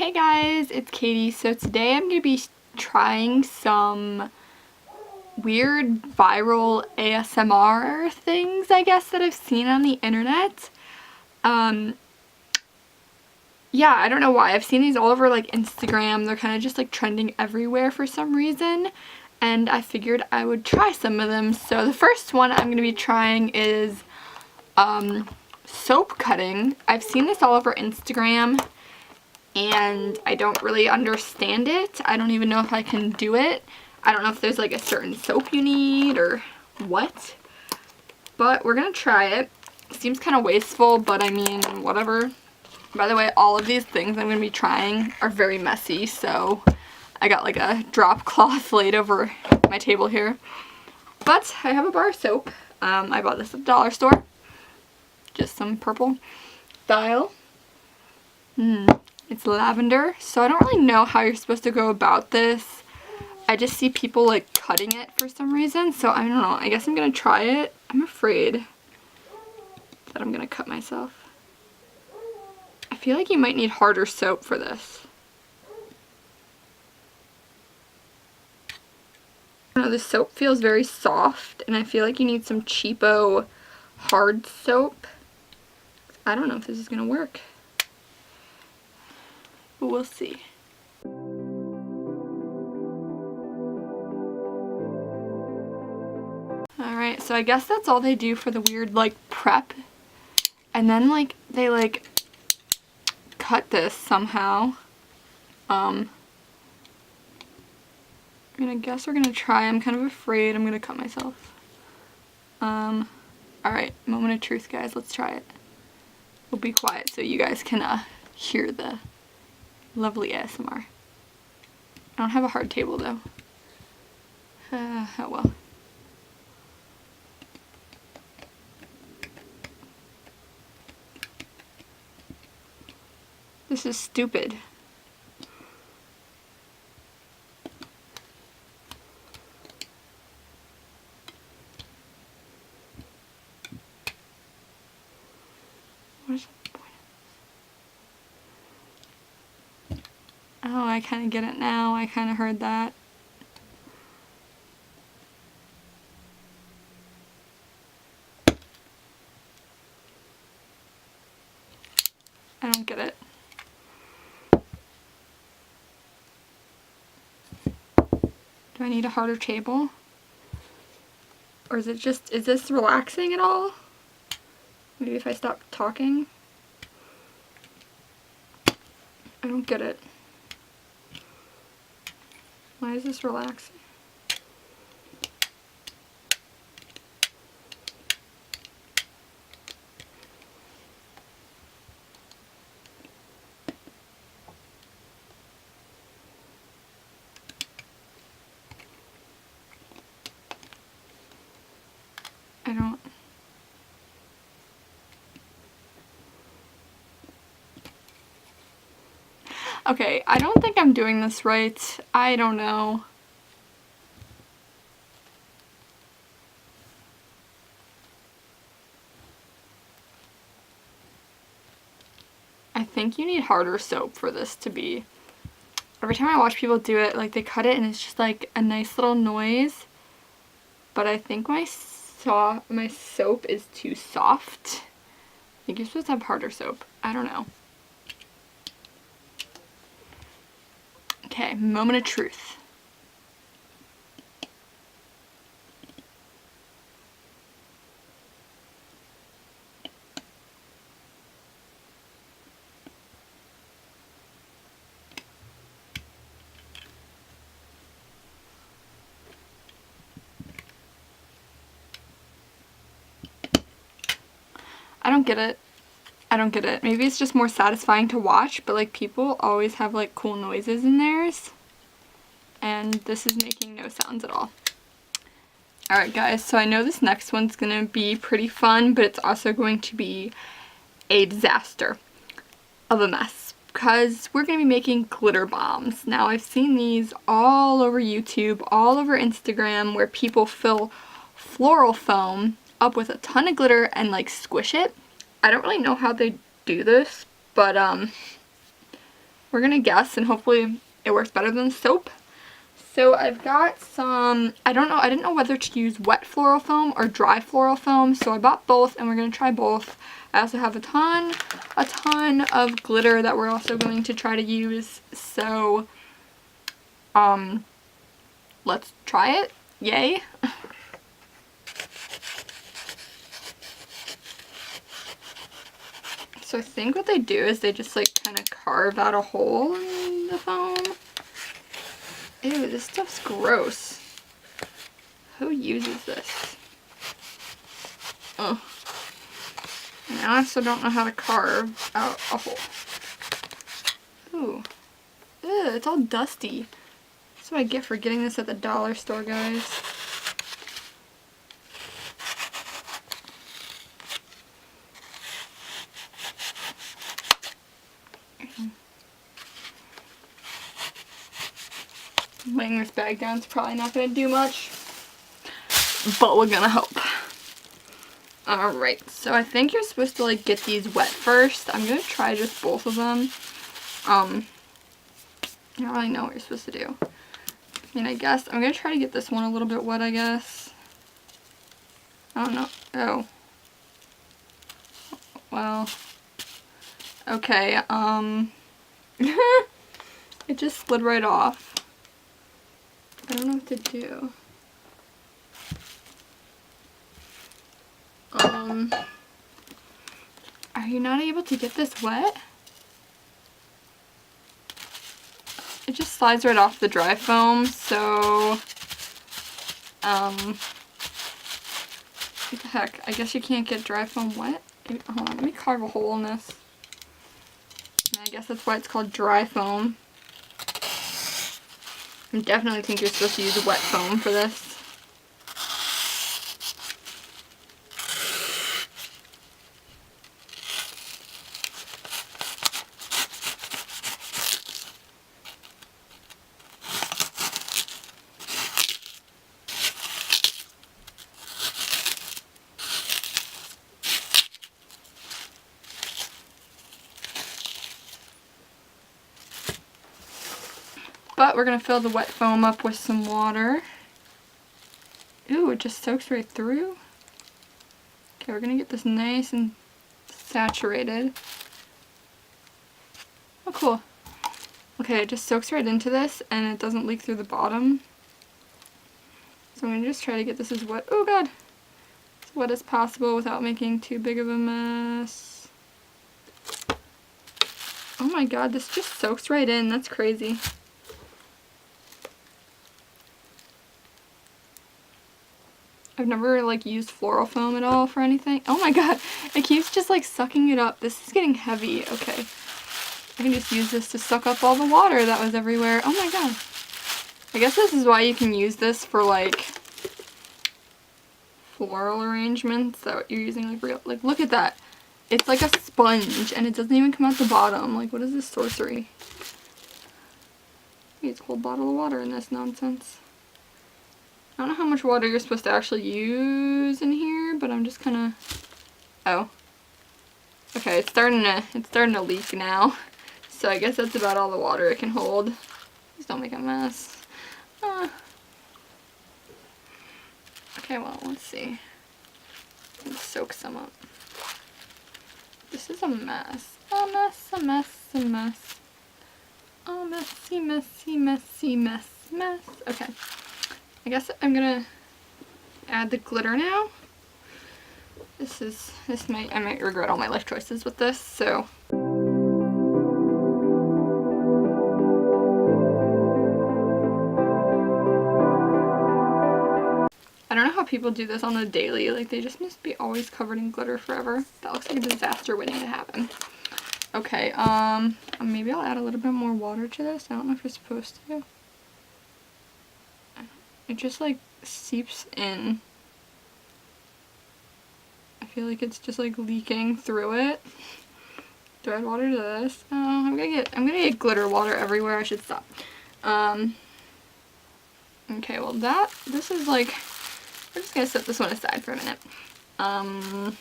Hey guys, it's Katie. So today I'm going to be trying some weird viral ASMR things, I guess, that I've seen on the internet. Yeah, I don't know why. I've seen these all over like Instagram. They're kind of just like trending everywhere for some reason. And I figured I would try some of them. So the first one I'm going to be trying is soap cutting. I've seen this all over Instagram and I don't really understand it. I don't even know if I can do it. I don't know if there's like a certain soap you need or what. But we're going to try it. Seems kind of wasteful, but I mean, whatever. By the way, all of these things I'm going to be trying are very messy, so I got like a drop cloth laid over my table here. But I have a bar of soap. I bought this at the dollar store. Just some purple dial. It's lavender, so I don't really know how you're supposed to go about this. I just see people like cutting it for some reason, so I don't know. I guess I'm going to try it. I'm afraid that I'm going to cut myself. I feel like you might need harder soap for this. I don't know, the soap feels very soft, and I feel like you need some cheapo hard soap. I don't know if this is going to work, but we'll see. Alright, so I guess that's all they do for the weird like prep. And then like they like cut this somehow. I mean, I guess we're gonna try. I'm kind of afraid I'm gonna cut myself. Alright, moment of truth, guys. Let's try it. We'll be quiet so you guys can hear the lovely ASMR. I don't have a hard table though. Oh well. This is stupid. What is the point of this? Oh, I kind of get it now. I kind of heard that. I don't get it. Do I need a harder table? Or is it just, is this relaxing at all? Maybe if I stop talking? I don't get it. Why is this relaxing? I don't... Okay, I don't think I'm doing this right. I don't know. I think you need harder soap for this to be... Every time I watch people do it, like they cut it and it's just like a nice little noise. But I think my soap is too soft. I think you're supposed to have harder soap. I don't know. Okay, moment of truth. I don't get it. I don't get it. Maybe it's just more satisfying to watch, but like people always have like cool noises in theirs. And this is making no sounds at all. Alright guys, so I know this next one's gonna be pretty fun, but it's also going to be a disaster of a mess. Because we're gonna be making glitter bombs. Now I've seen these all over YouTube, all over Instagram, where people fill floral foam up with a ton of glitter and like squish it. I don't really know how they do this, but we're gonna guess, and hopefully it works better than soap. So I've got some, I didn't know whether to use wet floral foam or dry floral foam, so I bought both and we're gonna try both. I also have a ton of glitter that we're also going to try to use, so let's try it. Yay. So I think what they do is they just like kind of carve out a hole in the foam. Ew, this stuff's gross. Who uses this? Oh. And I also don't know how to carve out a hole. Ooh. Ew, it's all dusty. That's what I get for getting this at the dollar store, guys. Laying this bag down is probably not going to do much, but we're going to hope. Alright, so I think you're supposed to like get these wet first. I'm going to try just both of them. I don't really know what you're supposed to do. I mean, I guess I'm going to try to get this one a little bit wet, I guess. I don't know. Oh. Well. Okay, it just slid right off. I don't know what to do. Are you not able to get this wet? It just slides right off the dry foam, so what the heck? I guess you can't get dry foam wet? Hold on, let me carve a hole in this. And I guess that's why it's called dry foam. I definitely think you're supposed to use wet foam for this. But we're going to fill the wet foam up with some water. Ooh, it just soaks right through. Okay, we're going to get this nice and saturated. Oh, cool. Okay, it just soaks right into this and it doesn't leak through the bottom. So I'm going to just try to get this as wet, oh god, as wet as possible without making too big of a mess. Oh my god, this just soaks right in. That's crazy. I've never like used floral foam at all for anything. Oh my god, it keeps just like sucking it up. This is getting heavy. Okay. I can just use this to suck up all the water that was everywhere. Oh my god. I guess this is why you can use this for like floral arrangements that you're using like real, like look at that. It's like a sponge and it doesn't even come out the bottom. Like what is this sorcery? It's a whole bottle of water in this nonsense. I don't know how much water you're supposed to actually use in here, but I'm just kind of, oh. Okay, it's starting to leak now. So I guess that's about all the water it can hold. Please don't make a mess. Okay, well, let's see. Let's soak some up. This is a mess. A mess, a mess, a mess. Oh, messy, messy, messy, mess, mess. Okay. I guess I'm gonna add the glitter now. I might regret all my life choices with this, so. I don't know how people do this on the daily, like they just must be always covered in glitter forever. That looks like a disaster waiting to happen. Okay, maybe I'll add a little bit more water to this. I don't know if you're supposed to. It just like seeps in. I feel like it's just like leaking through it. Do I add water to this? Oh, I'm gonna get glitter water everywhere. I should stop. Okay, well this is like, we're just gonna set this one aside for a minute. I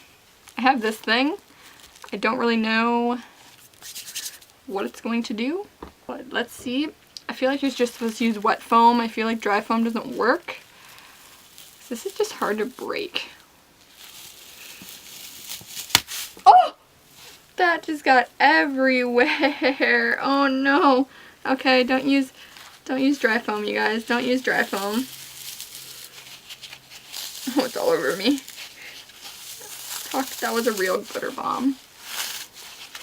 have this thing. I don't really know what it's going to do. But let's see. I feel like you're just supposed to use wet foam. I feel like dry foam doesn't work. This is just hard to break. Oh! That just got everywhere. Oh no. Okay, don't use dry foam, you guys. Don't use dry foam. Oh, it's all over me. That was a real glitter bomb.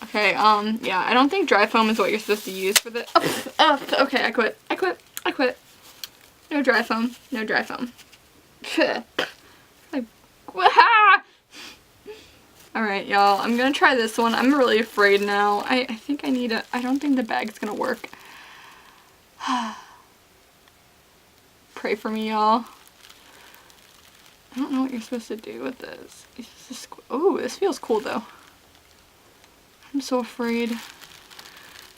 Okay, yeah, I don't think dry foam is what you're supposed to use for this. Okay, I quit. No dry foam. No dry foam. Alright, y'all, I'm gonna try this one. I'm really afraid now. I think I don't think the bag's gonna work. Pray for me, y'all. I don't know what you're supposed to do with this. Oh, this feels cool though. I'm so afraid. I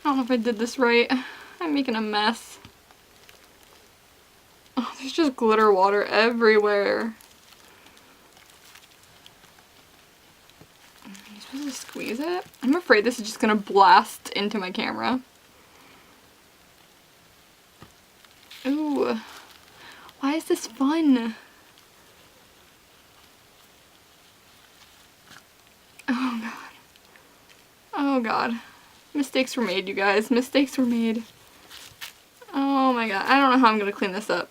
don't know if I did this right. I'm making a mess. Oh, there's just glitter water everywhere. Are you supposed to squeeze it? I'm afraid this is just gonna blast into my camera. Ooh. Why is this fun? Oh god. Oh god. Mistakes were made, you guys. Mistakes were made. Oh my god. I don't know how I'm gonna clean this up.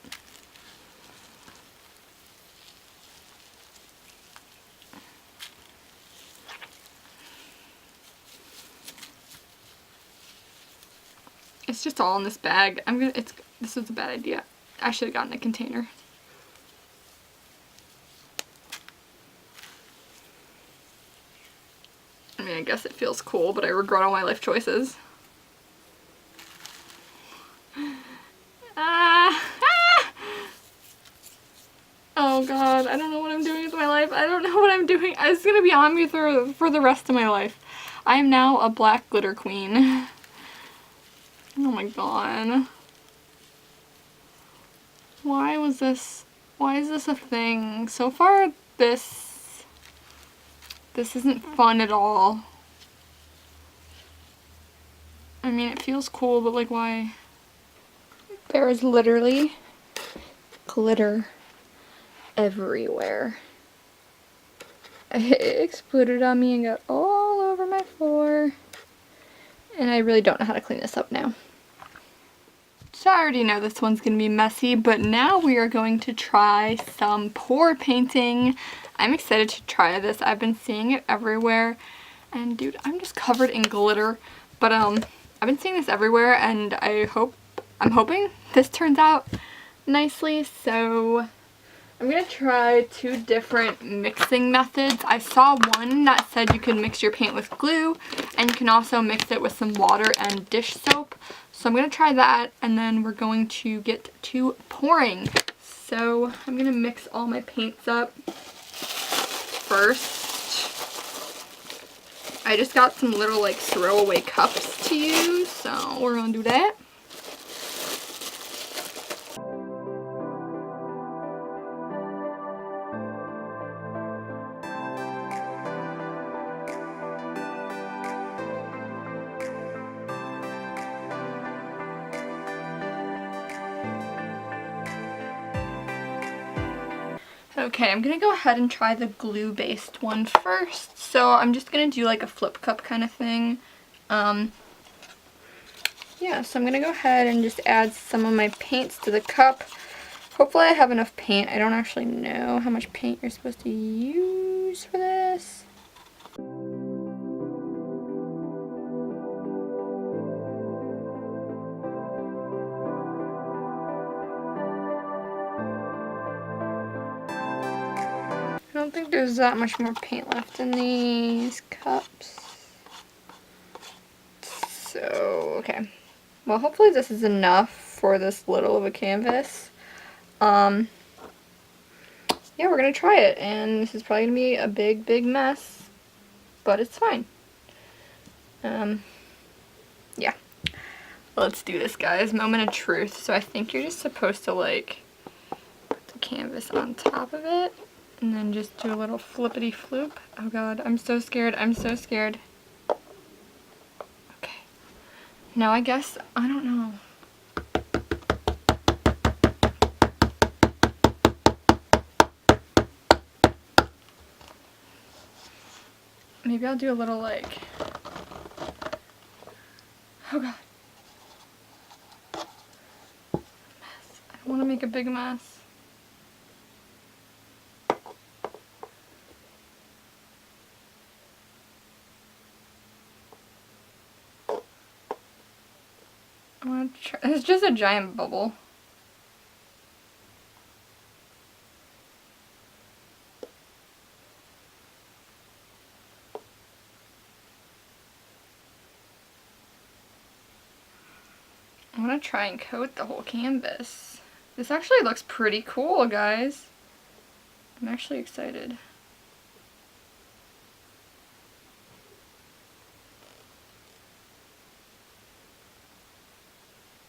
It's just all in this bag. This was a bad idea. I should have gotten a container. I mean, I guess it feels cool, but I regret all my life choices. Oh god, I don't know what I'm doing with my life. I don't know what I'm doing. It's gonna be on me for the rest of my life. I am now a black glitter queen. Oh my god. Why is this a thing? So far, this isn't fun at all. I mean, it feels cool, but like, why? There is literally glitter everywhere. It exploded on me and got all over my floor. And I really don't know how to clean this up now. So I already know this one's gonna be messy, but now we are going to try some pour painting. I'm excited to try this. I've been seeing it everywhere, and dude, I'm just covered in glitter. But I've been seeing this everywhere, and I'm hoping this turns out nicely. So I'm gonna try 2 different mixing methods. I saw one that said you could mix your paint with glue, and you can also mix it with some water and dish soap. So I'm going to try that, and then we're going to get to pouring. So I'm going to mix all my paints up first. I just got some little like throwaway cups to use, so we're going to do that. Okay, I'm gonna go ahead and try the glue-based one first. So I'm just gonna do like a flip cup kind of thing. Yeah, so I'm gonna go ahead and just add some of my paints to the cup. Hopefully I have enough paint. I don't actually know how much paint you're supposed to use for this. I don't think there's that much more paint left in these cups. So, okay. Well, hopefully this is enough for this little of a canvas. Yeah, we're gonna try it, and this is probably gonna be a big mess, but it's fine. Yeah. Let's do this, guys. Moment of truth. So I think you're just supposed to like put the canvas on top of it, and then just do a little flippity floop. Oh god, I'm so scared. I'm so scared. Okay. Now I guess, I don't know. Maybe I'll do a little like, oh god. Mess. I don't want to make a big mess. I want to try, it's just a giant bubble. I want to try and coat the whole canvas. This actually looks pretty cool, guys. I'm actually excited.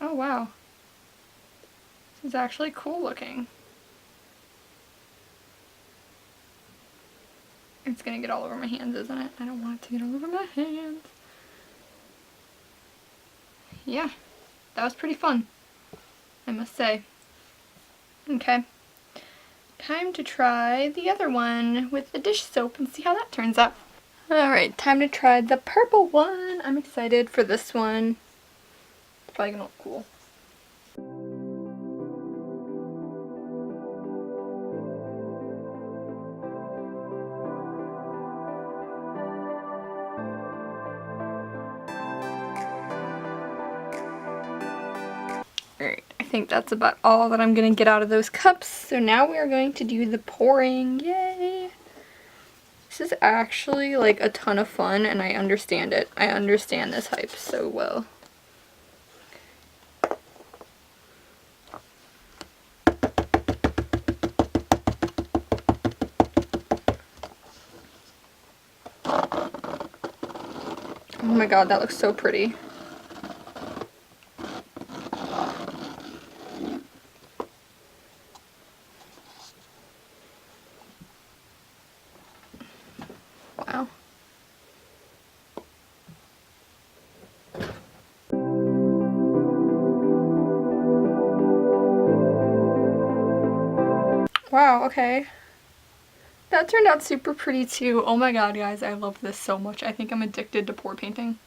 Oh wow. This is actually cool looking. It's gonna get all over my hands, isn't it? I don't want it to get all over my hands. Yeah, that was pretty fun, I must say. Okay, time to try the other one with the dish soap and see how that turns out. Alright, time to try the purple one. I'm excited for this one. It's probably gonna look cool. Alright, I think that's about all that I'm going to get out of those cups. So now we are going to do the pouring. Yay! This is actually like a ton of fun and I understand it. I understand this hype so well. Oh my god, that looks so pretty. Wow. Wow, okay. That turned out super pretty too. Oh my god, guys, I love this so much. I think I'm addicted to pour painting.